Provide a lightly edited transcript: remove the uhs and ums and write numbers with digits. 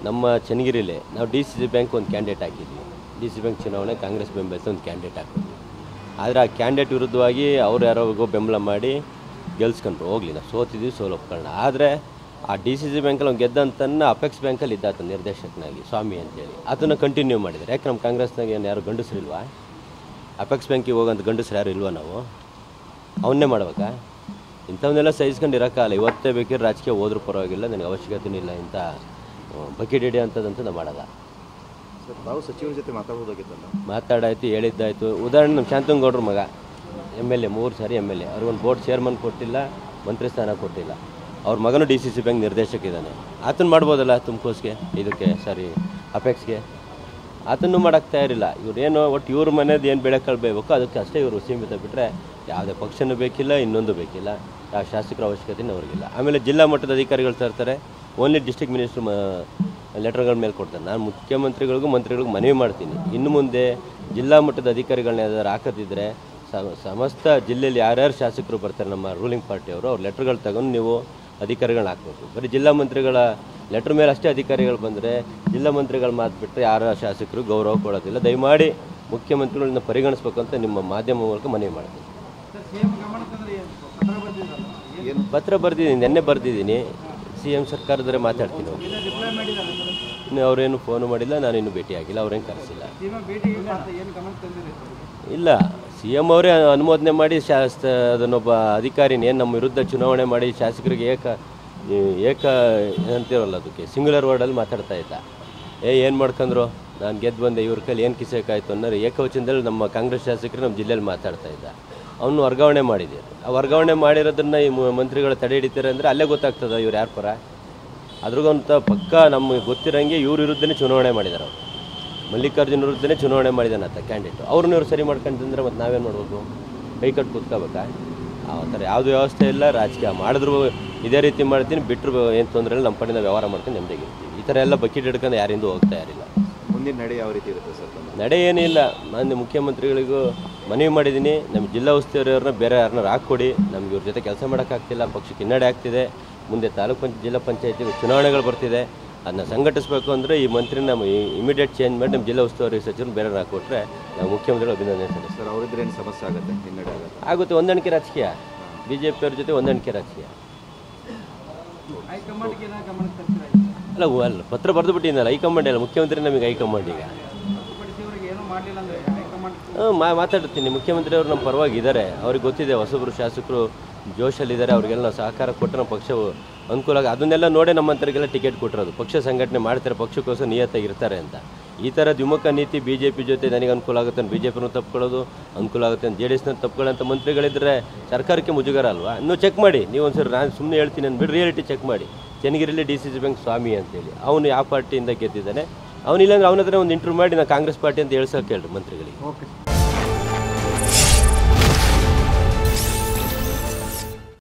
ನಮ್ಮ ಚನ್ನಗಿರಿಲಿ ನಾವು DCC bank ಒಂದು ಕ್ಯಾಂಡಿಡೇಟ್ ಹಾಕಿದ್ವಿ. DCC ಬ್ಯಾಂಕ್ ಚುನಾವಣೆ ಕಾಂಗ್ರೆಸ್ ಬೆಂಬಲಿಸಿ ಒಂದು ಕ್ಯಾಂಡಿಡೇಟ್ ಹಾಕಿದ್ವಿ. ಆದರೆ ಆ ಕ್ಯಾಂಡಿಡೇಟ್ ವಿರುದ್ಧವಾಗಿ ಅವ್ರು ಯಾರಿಗೋ ಬೆಂಬಲ ಮಾಡಿ ಗೆಲ್ಸ್ಕೊಂಡ್ರು. ಹೋಗಲಿ, ನಾವು ಸೋತಿದ್ವಿ, ಒಪ್ಕೊಳ್ಳೋಣ. ಆದರೆ ಆ DCC ಬ್ಯಾಂಕಲ್ಲಿ ಅವ್ನು ಗೆದ್ದಂತನ್ನ ಅಪೆಕ್ಸ್ ಬ್ಯಾಂಕಲ್ಲಿ ಇದ್ದಾತ ನಿರ್ದೇಶಕನಾಗಿ ಸ್ವಾಮಿ ಅಂತೇಳಿ ಅದನ್ನು ಕಂಟಿನ್ಯೂ ಮಾಡಿದ್ದಾರೆ. ಯಾಕೆ ನಮ್ಮ ಕಾಂಗ್ರೆಸ್ನಾಗ ಏನು ಯಾರು ಗಂಡಸರಿಲ್ವಾ? ಅಪೆಕ್ಸ್ ಬ್ಯಾಂಕಿಗೆ ಹೋಗೋಂಥ ಗಂಡಸರು ಯಾರು ಇಲ್ವಾ? ನಾವು ಅವನ್ನೇ ಮಾಡ್ಬೇಕಾ? ಇಂಥವನ್ನೆಲ್ಲ ಸಹಿಸ್ಕೊಂಡು ಇರೋಕ್ಕಾಗಲ್ಲ. ಇವತ್ತೇ ಬೇಕಿದ್ರೆ ರಾಜಕೀಯ ಹೋದ್ರೂ ಪರವಾಗಿಲ್ಲ, ನನಗೆ ಅವಶ್ಯಕತೆಯೂ ಇಲ್ಲ. ಇಂಥ ಬಕೆಟ್ ಹಿಡಿ ಅಂಥದ್ದಂತೂ ನಾವು ಮಾಡಲ್ಲ. ಸರ್, ತಾವು ಸಚಿವರ ಜೊತೆ ಮಾತಾಡೋದಾಗಿತ್ತಲ್ಲ? ಮಾತಾಡಾಯ್ತು, ಹೇಳಿದ್ದಾಯಿತು. ಉದಾಹರಣೆ ನಮ್ಮ ಶಾಂತನಗೌಡ್ರ ಮಗ MLA 3 ಸಾರಿ MLA, ಅವ್ರಿಗೊಂದು ಬೋರ್ಡ್ ಚೇರ್ಮನ್ ಕೊಟ್ಟಿಲ್ಲ, ಮಂತ್ರಿ ಸ್ಥಾನ ಕೊಟ್ಟಿಲ್ಲ. ಅವ್ರ ಮಗನೂ DCC ಬ್ಯಾಂಕ್ ನಿರ್ದೇಶಕ ಇದ್ದಾನೆ. ಆತನು ಮಾಡ್ಬೋದಲ್ಲ ತುಮಕೂಸ್ಗೆ, ಇದಕ್ಕೆ ಸಾರಿ ಅಪೆಕ್ಸ್ಗೆ. ಆತನ್ನು ಮಾಡೋಕ್ಕೆ ತಯಾರಿಲ್ಲ. ಇವ್ರೇನು ಒಟ್ಟು ಇವ್ರ ಮನೇದು ಏನು ಬೆಳೆಕಾಳು ಬೇಕೋ ಅದಕ್ಕೆ ಅಷ್ಟೇ ಇವರು ಸೀಮಿತ, ಬಿಟ್ಟರೆ ಯಾವುದೇ ಪಕ್ಷನೂ ಬೇಕಿಲ್ಲ, ಇನ್ನೊಂದು ಬೇಕಿಲ್ಲ, ಯಾವ ಶಾಸಕರ ಅವಶ್ಯಕತೆಯೂ ಅವ್ರಿಗಿಲ್ಲ. ಆಮೇಲೆ ಜಿಲ್ಲಾ ಮಟ್ಟದ ಅಧಿಕಾರಿಗಳು ತರ್ತಾರೆ, ಓನ್ಲಿ ಡಿಸ್ಟ್ರಿಕ್ಟ್ ಮಿನಿಸ್ಟ್ರು ಲೆಟರ್ಗಳ ಮೇಲೆ ಕೊಡ್ತಾರೆ. ನಾನು ಮುಖ್ಯಮಂತ್ರಿಗಳಿಗೂ ಮಂತ್ರಿಗಳಿಗೂ ಮನವಿ ಮಾಡ್ತೀನಿ, ಇನ್ನು ಮುಂದೆ ಜಿಲ್ಲಾ ಮಟ್ಟದ ಅಧಿಕಾರಿಗಳನ್ನ ಯಾವ್ದಾದ್ರು ಹಾಕದಿದ್ದರೆ ಸಮಸ್ತ ಜಿಲ್ಲೆಯಲ್ಲಿ ಯಾರ್ಯಾರು ಶಾಸಕರು ಬರ್ತಾರೆ ನಮ್ಮ ರೂಲಿಂಗ್ ಪಾರ್ಟಿಯವರು, ಅವ್ರ ಲೆಟ್ರ್ಗಳು ತಗೊಂಡು ನೀವು ಅಧಿಕಾರಿಗಳನ್ನ ಹಾಕಬೇಕು. ಬರೀ ಜಿಲ್ಲಾ ಮಂತ್ರಿಗಳ ಲೆಟ್ರ್ ಮೇಲೆ ಅಷ್ಟೇ ಅಧಿಕಾರಿಗಳು ಬಂದರೆ ಜಿಲ್ಲಾ ಮಂತ್ರಿಗಳು ಮಾತು ಬಿಟ್ಟರೆ ಯಾರ ಶಾಸಕರು ಗೌರವ ಕೊಡೋದಿಲ್ಲ. ದಯಮಾಡಿ ಮುಖ್ಯಮಂತ್ರಿಗಳನ್ನ ಪರಿಗಣಿಸ್ಬೇಕು ಅಂತ ನಿಮ್ಮ ಮಾಧ್ಯಮ ಮೂಲಕ ಮನವಿ ಮಾಡ್ತೀನಿ. ಪತ್ರ ಬರೆದಿದ್ದೀನಿ, ನೆನ್ನೆ ಬರೆದಿದ್ದೀನಿ. CM ಸರ್ಕಾರದವರೇ ಮಾತಾಡ್ತೀನಿ. ಇನ್ನು ಅವರೇನು ಫೋನು ಮಾಡಿಲ್ಲ, ನಾನು ಇನ್ನೂ ಭೇಟಿಯಾಗಿಲ್ಲ, ಅವ್ರೇನು ಕರೆಸಿಲ್ಲ. ಇಲ್ಲ, CM ಅವರೇ ಅನುಮೋದನೆ ಮಾಡಿ ಅದನ್ನೊಬ್ಬ ಅಧಿಕಾರಿನ ಏನು ನಮ್ಮ ವಿರುದ್ಧ ಚುನಾವಣೆ ಮಾಡಿ ಶಾಸಕರಿಗೆ ಏಕ ಅಂತಿರಲ್ಲ, ಅದಕ್ಕೆ ಸಿಂಗ್ಯುಲರ್ ವರ್ಡಲ್ಲಿ ಮಾತಾಡ್ತಾ ಇದ್ದ. ಏನು ಮಾಡ್ಕೊಂಡ್ರು, ನಾನು ಗೆದ್ದು ಬಂದೆ, ಇವ್ರ ಕೈಲಿ ಏನು ಕಿಸೇಕಾಯ್ತು ಅನ್ನೋರು ಏಕವಚನದಲ್ಲಿ ನಮ್ಮ ಕಾಂಗ್ರೆಸ್ ಶಾಸಕರು ನಮ್ಮ ಜಿಲ್ಲೆಯಲ್ಲಿ ಮಾತಾಡ್ತಾ ಇದ್ದ. ಅವನು ವರ್ಗಾವಣೆ ಮಾಡಿದ್ದೀರಿ. ಆ ವರ್ಗಾವಣೆ ಮಾಡಿರೋದನ್ನು ಈ ಮಂತ್ರಿಗಳು ತಡೆ ಹಿಡಿತಾರೆ ಅಂದರೆ ಅಲ್ಲೇ ಗೊತ್ತಾಗ್ತದೆ ಇವ್ರು ಯಾರ ಪರ. ಅದ್ರಿಗಂತ ಪಕ್ಕ ನಮಗೆ ಗೊತ್ತಿರೋಂಗೆ ಇವ್ರ ವಿರುದ್ಧನೇ ಚುನಾವಣೆ ಮಾಡಿದ್ದಾರೆ. ಅವರು ಮಲ್ಲಿಕಾರ್ಜುನ ವಿರುದ್ಧನೇ ಚುನಾವಣೆ ಮಾಡಿದ್ದಾನೆ ಆತ ಕ್ಯಾಂಡಿಡೇಟು. ಅವ್ರನ್ನ ಇವ್ರು ಸರಿ ಮಾಡ್ಕೊಂತಂದ್ರೆ ಮತ್ತು ನಾವೇನು ಮಾಡ್ಬೇಕು? ಕೈ ಕಟ್ಟು ಕೂತ್ಕೋಬೇಕಾ? ಆ ಥರ ಯಾವುದೂ ವ್ಯವಸ್ಥೆ ಇಲ್ಲ. ರಾಜಕೀಯ ಮಾಡಿದ್ರು ಇದೇ ರೀತಿ ಮಾಡ್ತೀನಿ, ಬಿಟ್ಟರು ಏನು ತೊಂದರೆ ಇಲ್ಲ, ನಮ್ಮ ಪಡೆಯಿಂದ ವ್ಯವಹಾರ ಮಾಡ್ಕೊಂಡು ನೆಮ್ಮದಿಗಿರ್ತೀವಿ. ಈ ಥರ ಎಲ್ಲ ಬಕೆಟ್ ಹಿಡ್ಕೊಂಡು ಯಾರಿಂದೂ ಹೋಗ್ತಾ ಯಾರಿಲ್ಲ. ಮುಂದಿನ ನಡೆ ಯಾವ ರೀತಿ ಇರುತ್ತೆ ಸರ್? ನಡೆ ಏನಿಲ್ಲ. ನಾನು ಮುಖ್ಯಮಂತ್ರಿಗಳಿಗೂ ಮನವಿ ಮಾಡಿದ್ದೀನಿ, ನಮ್ಮ ಜಿಲ್ಲಾ ಉಸ್ತುವಾರಿಯವ್ರನ್ನ ಬೇರೆ ಯಾರನ್ನ ಹಾಕ್ಕೊಡಿ, ನಮ್ಗೆ ಇವ್ರ ಜೊತೆ ಕೆಲಸ ಮಾಡೋಕ್ಕಾಗ್ತಿಲ್ಲ, ಪಕ್ಷಕ್ಕೆ ಹಿನ್ನಡೆ ಆಗ್ತಿದೆ. ಮುಂದೆ ತಾಲೂಕು ಜಿಲ್ಲಾ ಪಂಚಾಯತಿ ಚುನಾವಣೆಗಳು ಬರ್ತಿದೆ, ಅದನ್ನ ಸಂಘಟಿಸಬೇಕು ಅಂದರೆ ಈ ಮಂತ್ರಿನ ನಮ್ಮ ಇಮಿಡಿಯೇಟ್ ಚೇಂಜ್ ಮಾಡಿ ನಮ್ಮ ಜಿಲ್ಲಾ ಉಸ್ತುವಾರಿ ಸಚಿವರು ಬೇರೆ ಹಾಕ್ಕೊಟ್ರೆ ನಾವು ಮುಖ್ಯಮಂತ್ರಿಗಳು ಅಭಿನಂದನೆ ಸಲ್ಲಿಸ್ತೀವಿ. ಸರ್, ಅವರಿದ್ರೆ ಏನು ಸಮಸ್ಯೆ ಆಗುತ್ತೆ? ಹಿನ್ನಡೆ ಆಗುತ್ತೆ. ಹೊಂದಾಣಿಕೆ ರಾಜಕೀಯ, BJP ಅವ್ರ ಜೊತೆ ಹೊಂದಾಣಿಕೆ ರಾಜಕೀಯ. ಅಲ್ಲ, ಪತ್ರ ಬರೆದು ಬಿಟ್ಟಿದ್ದಲ್ಲ, ಹೈಕಮಾಂಡ್ ಅಲ್ಲ, ಮುಖ್ಯಮಂತ್ರಿ ನಮಗೆ ಹೈಕಮಾಂಡ್. ಈಗ ಮಾತಾಡ್ತೀನಿ. ಮುಖ್ಯಮಂತ್ರಿ ಅವರು ನಮ್ಮ ಪರವಾಗಿದ್ದಾರೆ, ಅವ್ರಿಗೆ ಗೊತ್ತಿದೆ ಹೊಸಬ್ರು ಶಾಸಕರು ಜೋಶಲ್ಲಿದ್ದಾರೆ, ಅವ್ರಿಗೆಲ್ಲ ನಾವು ಸಹಕಾರ ಕೊಟ್ಟು ನಮ್ಮ ಪಕ್ಷವು ಅನುಕೂಲ ಅದನ್ನೆಲ್ಲ ನೋಡೇ ನಮ್ಮಂತರಿಗೆಲ್ಲ ಟಿಕೆಟ್ ಕೊಟ್ಟಿರೋದು. ಪಕ್ಷ ಸಂಘಟನೆ ಮಾಡ್ತಾರೆ, ಪಕ್ಷಕ್ಕೋಸ್ಕರ ನಿಯತ್ತಾಗಿರ್ತಾರೆ ಅಂತ. ಈ ಥರ ದ್ವಿಮುಖ ನೀತಿ BJP ಜೊತೆ ನನಗೆ ಅನುಕೂಲ ಆಗುತ್ತೆ ಅಂತ BJPನೂ ತಪ್ಕೊಳ್ಳೋದು, ಅನುಕೂಲ ಆಗುತ್ತೆ ಅಂತ JDSನ ತಪ್ಕೊಳ್ಳೋಂಥ ಮಂತ್ರಿಗಳಿದ್ದರೆ ಸರ್ಕಾರಕ್ಕೆ ಮುಜುಗರ ಅಲ್ವಾ? ಇನ್ನೂ ಚೆಕ್ ಮಾಡಿ ನೀವು ಒಂದ್ಸರಿ. ನಾನು ಸುಮ್ಮನೆ ಹೇಳ್ತೀನಿ ಅಂದ್ಬಿಟ್ಟು ರಿಯಾಲಿಟಿ ಚೆಕ್ ಮಾಡಿ. ಚನ್ನಗಿರಿಯಲ್ಲಿ DCC ಬ್ಯಾಂಕ್ ಸ್ವಾಮಿ ಅಂತೇಳಿ ಅವನು ಯಾವ ಪಾರ್ಟಿಯಿಂದ ಗೆದ್ದಿದ್ದಾನೆ, ಅವನಿಲ್ಲಾಂದ್ರೆ ಅವನ ಹತ್ರ ಒಂದು ಇಂಟರ್ವ್ಯೂ ಮಾಡಿ ನಾನು ಕಾಂಗ್ರೆಸ್ ಪಾರ್ಟಿ ಅಂತ ಹೇಳ್ಸೋಕೆ ಹೇಳ್ರಿ ಮಂತ್ರಿಗಳಿಗೆ. ಓಕೆ.